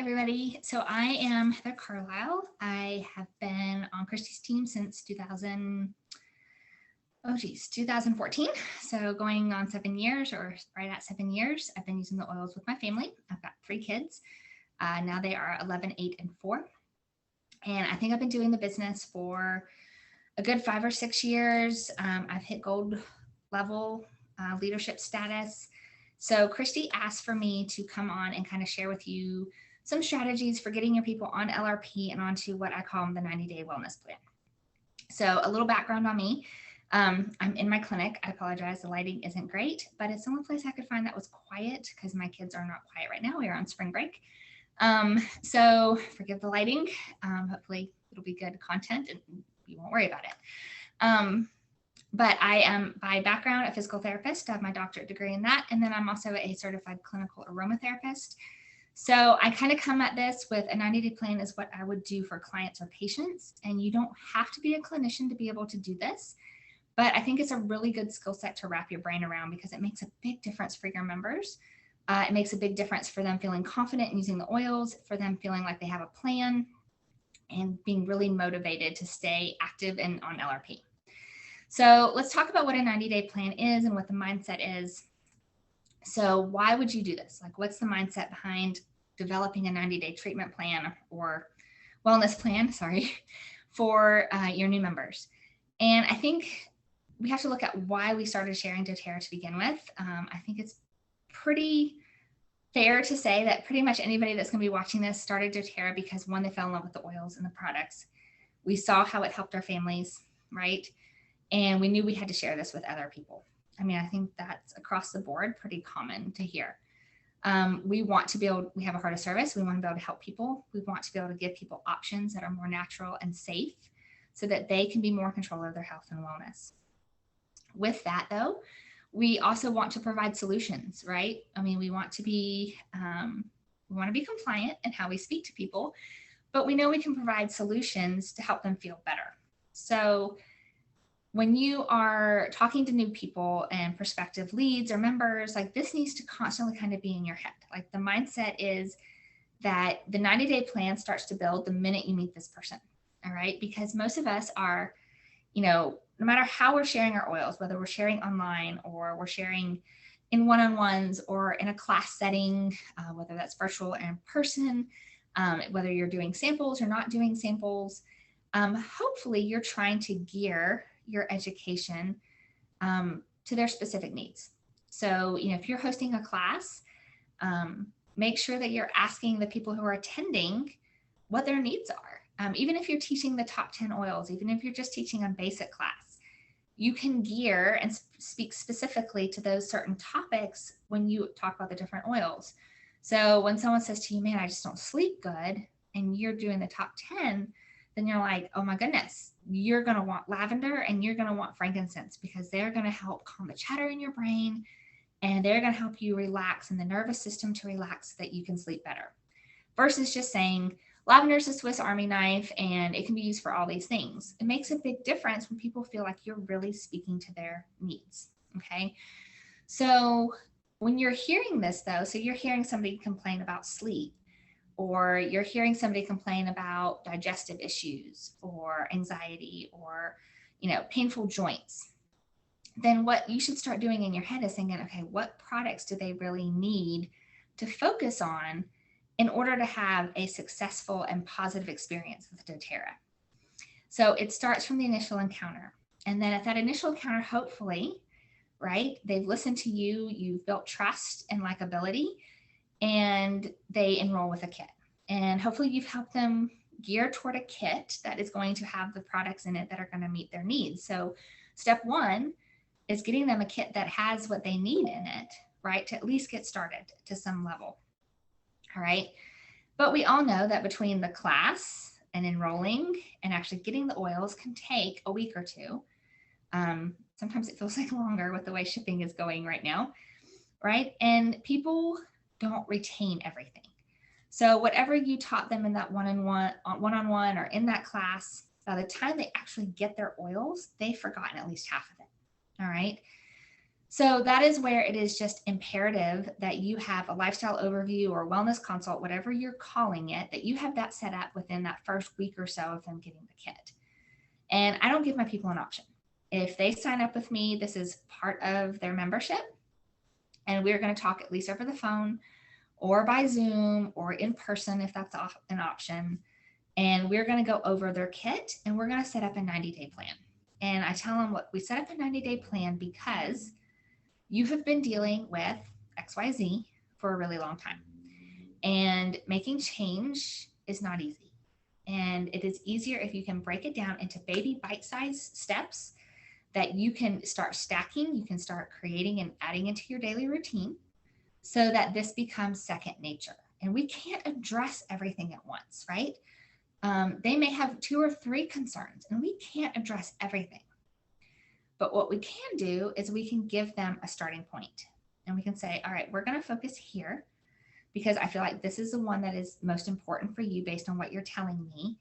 everybody. So I am Heather Carlisle. I have been on Christy's team since 2014. So going on 7 years or right at 7 years. I've been using the oils with my family. I've got 3 kids. Now they are 11, 8, and 4. And I think I've been doing the business for a good 5 or 6 years. I've hit gold level leadership status. So Christy asked for me to come on and kind of share with you some strategies for getting your people on LRP and onto what I call the 90-day wellness plan. So a little background on me. I'm in my clinic. I apologize. The lighting isn't great, but it's the only place I could find that was quiet because my kids are not quiet right now. We are on spring break. So forgive the lighting. Hopefully it'll be good content and you won't worry about it. But I am by background a physical therapist. I have my doctorate degree in that. And then I'm also a certified clinical aromatherapist. So I kind of come at this with a 90-day plan is what I would do for clients or patients. And you don't have to be a clinician to be able to do this. But I think it's a really good skill set to wrap your brain around because it makes a big difference for your members. It makes a big difference for them feeling confident in using the oils, for them feeling like they have a plan and being really motivated to stay active and on LRP. So let's talk about what a 90-day plan is and what the mindset is. So why would you do this? Like, what's the mindset behind developing a 90-day treatment plan or wellness plan, for your new members? And I think we have to look at why we started sharing Doterra to begin with. I think it's pretty fair to say that pretty much anybody that's going to be watching this started Doterra because one, they fell in love with the oils and the products. We saw how it helped our families, right? And we knew we had to share this with other people. I mean, I think that's across the board pretty common to hear. We have a heart of service. We want to be able to help people. We want to be able to give people options that are more natural and safe so that they can be more in control of their health and wellness. With that though, we also want to provide solutions, right? I mean, we want to be compliant in how we speak to people, but we know we can provide solutions to help them feel better. So when you are talking to new people and prospective leads or members, like this needs to constantly kind of be in your head. Like the mindset is that the 90-day plan starts to build the minute you meet this person. All right. Because most of us are, no matter how we're sharing our oils, whether we're sharing online or we're sharing in one-on-ones or in a class setting, whether that's virtual or in person, whether you're doing samples or not doing samples, hopefully you're trying to gear your education to their specific needs. So, if you're hosting a class, make sure that you're asking the people who are attending what their needs are. Even if you're teaching the top 10 oils, even if you're just teaching a basic class, you can gear and speak specifically to those certain topics when you talk about the different oils. So when someone says to you, man, I just don't sleep good, and you're doing the top 10, then you're like, oh my goodness, you're going to want lavender and you're going to want frankincense because they're going to help calm the chatter in your brain and they're going to help you relax and the nervous system to relax so that you can sleep better. Versus just saying lavender is a Swiss Army knife and it can be used for all these things. It makes a big difference when people feel like you're really speaking to their needs. Okay. So when you're hearing this though, so you're hearing somebody complain about sleep, or you're hearing somebody complain about digestive issues or anxiety or, painful joints, then what you should start doing in your head is thinking, okay, what products do they really need to focus on in order to have a successful and positive experience with Doterra? So it starts from the initial encounter. And then at that initial encounter, hopefully, right, they've listened to you, you've built trust and likability, and they enroll with a kit. And hopefully you've helped them gear toward a kit that is going to have the products in it that are going to meet their needs. So step 1 is getting them a kit that has what they need in it, right, to at least get started to some level. All right. But we all know that between the class and enrolling and actually getting the oils can take a week or 2. Sometimes it feels like longer with the way shipping is going right now, right? And people don't retain everything. So whatever you taught them in that one-on-one or in that class, by the time they actually get their oils, they've forgotten at least half of it. All right. So that is where it is just imperative that you have a lifestyle overview or wellness consult, whatever you're calling it, that you have that set up within that first week or so of them getting the kit. And I don't give my people an option. If they sign up with me, this is part of their membership. And we're going to talk at least over the phone or by Zoom or in person if that's an option. And we're going to go over their kit and we're going to set up a 90-day plan. And I tell them, look, we set up a 90-day plan because you have been dealing with XYZ for a really long time. And making change is not easy. And it is easier if you can break it down into baby bite-sized steps that you can start stacking, you can start creating and adding into your daily routine so that this becomes second nature. And we can't address everything at once, right? They may have 2 or 3 concerns and we can't address everything. But what we can do is we can give them a starting point and we can say, all right, we're going to focus here because I feel like this is the one that is most important for you based on what you're telling me.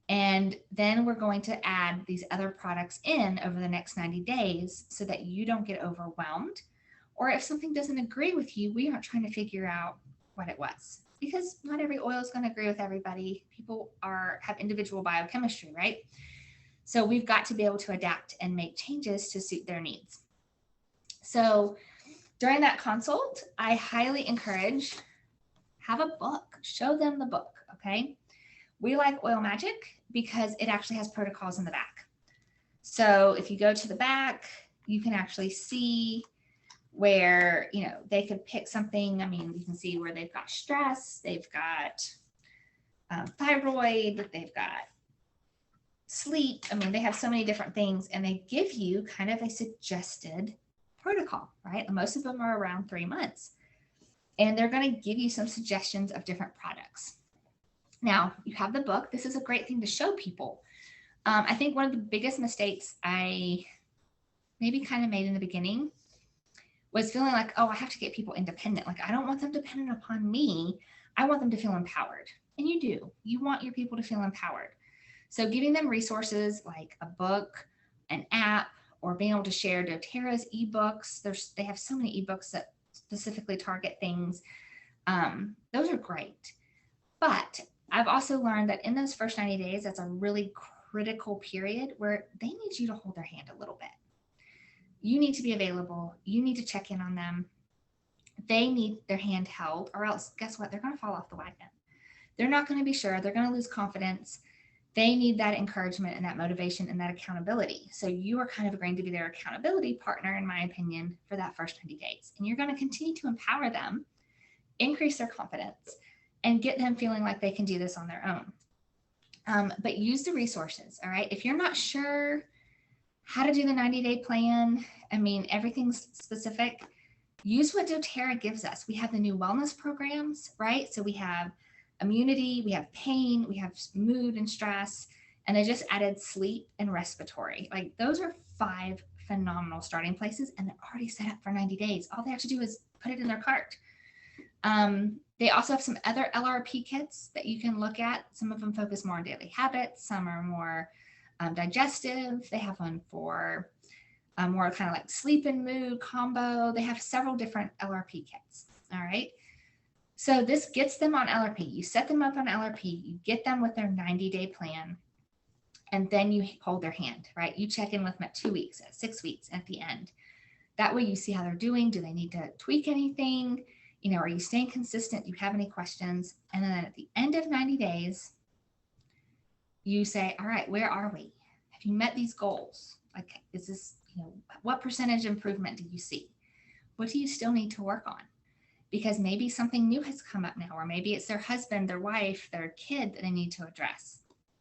And then we're going to add these other products in over the next 90 days so that you don't get overwhelmed. Or if something doesn't agree with you, we aren't trying to figure out what it was, because not every oil is going to agree with everybody. People have individual biochemistry, right? So we've got to be able to adapt and make changes to suit their needs. So during that consult, I highly encourage, have a book, show them the book, okay? We like Oil Magic because it actually has protocols in the back. So if you go to the back, you can actually see where, they could pick something. I mean, you can see where they've got stress, they've got thyroid, they've got sleep. I mean, they have so many different things and they give you kind of a suggested protocol, right? Most of them are around 3 months and they're going to give you some suggestions of different products. Now you have the book. This is a great thing to show people. I think one of the biggest mistakes I maybe kind of made in the beginning was feeling like, oh, I have to get people independent. Like, I don't want them dependent upon me. I want them to feel empowered. And you do. You want your people to feel empowered. So giving them resources like a book, an app, or being able to share Doterra's ebooks. They have so many ebooks that specifically target things. Those are great. But I've also learned that in those first 90 days, that's a really critical period where they need you to hold their hand a little bit. You need to be available. You need to check in on them. They need their hand held, or else guess what? They're going to fall off the wagon. They're not going to be sure. They're going to lose confidence. They need that encouragement and that motivation and that accountability. So you are kind of going to be their accountability partner, in my opinion, for that first 90 days. And you're going to continue to empower them, increase their confidence, and get them feeling like they can do this on their own. But use the resources, all right? If you're not sure how to do the 90-day plan, I mean, everything's specific, use what Doterra gives us. We have the new wellness programs, right? So we have immunity, we have pain, we have mood and stress, and they just added sleep and respiratory. Like, those are 5 phenomenal starting places, and they're already set up for 90 days. All they have to do is put it in their cart. They also have some other LRP kits that you can look at. Some of them focus more on daily habits. Some are more digestive. They have one for more kind of like sleep and mood combo. They have several different LRP kits. All right. So this gets them on LRP. You set them up on LRP. You get them with their 90-day plan. And then you hold their hand, right? You check in with them at 2 weeks, at 6 weeks, at the end. That way you see how they're doing. Do they need to tweak anything? Are you staying consistent? Do you have any questions? And then at the end of 90 days, you say, all right, where are we? Have you met these goals? Like, is this, what percentage improvement do you see? What do you still need to work on? Because maybe something new has come up now, or maybe it's their husband, their wife, their kid that they need to address.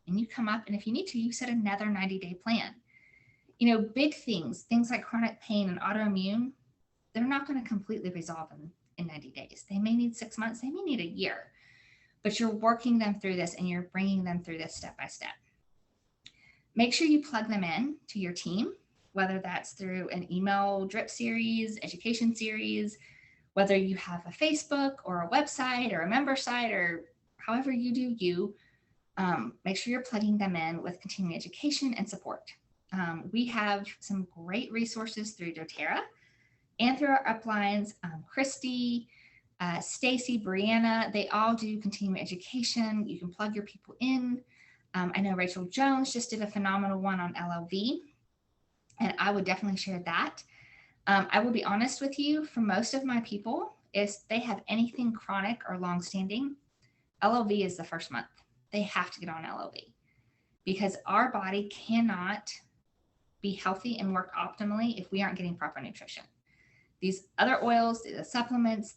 And you come up, and if you need to, you set another 90-day plan. Big things like chronic pain and autoimmune, they're not going to completely resolve in 90 days. They may need 6 months, they may need a year, but you're working them through this and you're bringing them through this step by step. Make sure you plug them in to your team, whether that's through an email drip series, education series, whether you have a Facebook or a website or a member site, or however you do you, make sure you're plugging them in with continuing education and support. We have some great resources through Doterra and through our uplines, Christy, Stacy, Brianna, they all do continuing education. You can plug your people in. I know Rachel Jones just did a phenomenal one on LLV, and I would definitely share that. I will be honest with you, for most of my people, if they have anything chronic or longstanding, LLV is the first month. They have to get on LLV because our body cannot be healthy and work optimally if we aren't getting proper nutrition. These other oils, the supplements,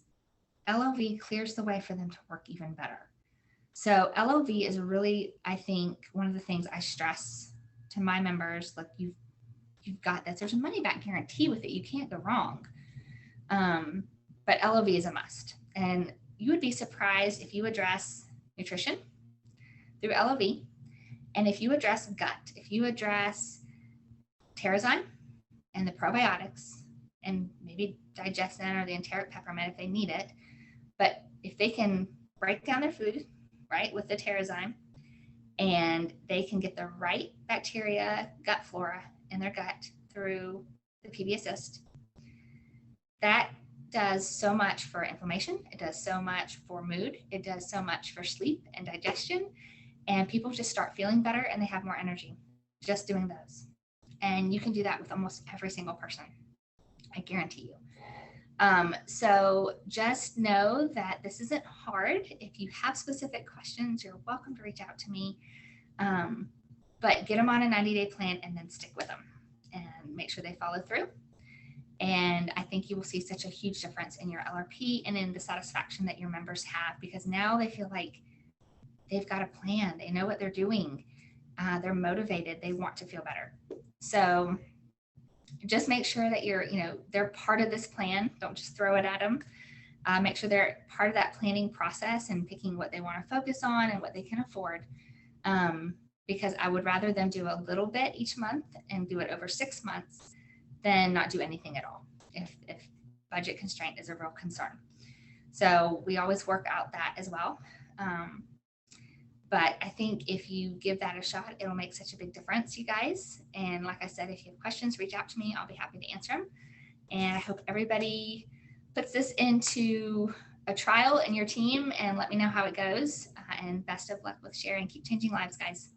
LLV clears the way for them to work even better. So LLV is really, I think, one of the things I stress to my members, like you've got this, there's a money back guarantee with it. You can't go wrong. But LLV is a must. And you would be surprised if you address nutrition through LLV, and if you address gut, if you address Terrazyme and the probiotics, and maybe digestin or the enteric peppermint if they need it, but if they can break down their food, right, with the Terrazyme, and they can get the right bacteria, gut flora in their gut through the PB Assist, that does so much for inflammation. It does so much for mood. It does so much for sleep and digestion. And people just start feeling better and they have more energy just doing those. And you can do that with almost every single person, I guarantee you. So just know that this isn't hard. If you have specific questions, you're welcome to reach out to me. But get them on a 90-day plan and then stick with them and make sure they follow through. And I think you will see such a huge difference in your LRP and in the satisfaction that your members have, because now they feel like they've got a plan. They know what they're doing. They're motivated. They want to feel better. So just make sure that they're part of this plan. Don't just throw it at them. Make sure they're part of that planning process and picking what they want to focus on and what they can afford. Because I would rather them do a little bit each month and do it over 6 months than not do anything at all if budget constraint is a real concern. So we always work out that as well. But I think if you give that a shot, it'll make such a big difference, you guys. And like I said, if you have questions, reach out to me. I'll be happy to answer them. And I hope everybody puts this into a trial in your team and let me know how it goes. And best of luck with sharing. Keep changing lives, guys.